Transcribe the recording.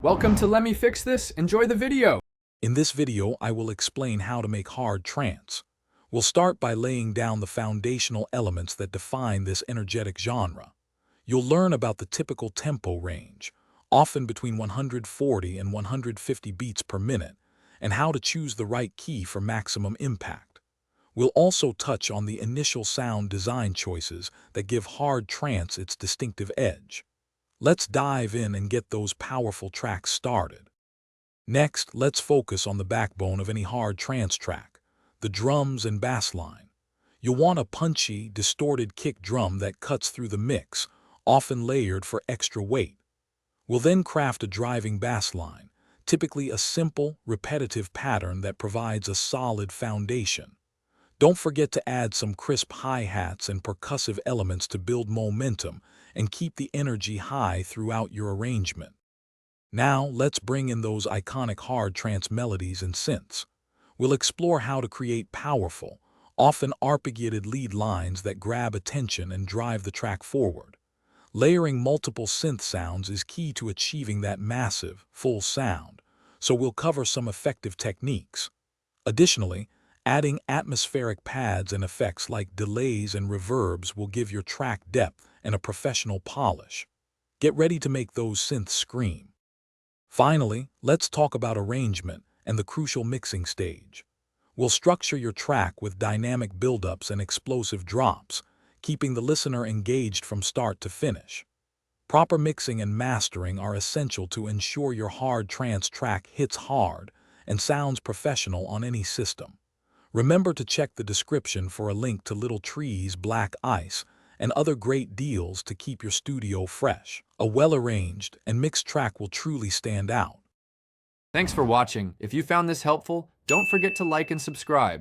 Welcome to Let Me Fix This. Enjoy the video. In this video, I will explain how to make hard trance. We'll start by laying down the foundational elements that define this energetic genre. You'll learn about the typical tempo range, often between 140 and 150 beats per minute, and how to choose the right key for maximum impact. We'll also touch on the initial sound design choices that give hard trance its distinctive edge. Let's dive in and get those powerful tracks started. Next, let's focus on the backbone of any hard trance track, the drums and bass line. You'll want a punchy, distorted kick drum that cuts through the mix, often layered for extra weight. We'll then craft a driving bass line, typically a simple, repetitive pattern that provides a solid foundation. Don't forget to add some crisp hi-hats and percussive elements to build momentum and keep the energy high throughout your arrangement. Now, let's bring in those iconic hard trance melodies and synths. We'll explore how to create powerful, often arpeggiated lead lines that grab attention and drive the track forward. Layering multiple synth sounds is key to achieving that massive, full sound, so we'll cover some effective techniques. Additionally, adding atmospheric pads and effects like delays and reverbs will give your track depth and a professional polish. Get ready to make those synths scream. Finally, let's talk about arrangement and the crucial mixing stage. We'll structure your track with dynamic buildups and explosive drops, keeping the listener engaged from start to finish. Proper mixing and mastering are essential to ensure your hard trance track hits hard and sounds professional on any system. Remember to check the description for a link to Little Tree's Black Ice and other great deals to keep your studio fresh. A well-arranged and mixed track will truly stand out. Thanks for watching. If you found this helpful, don't forget to like and subscribe.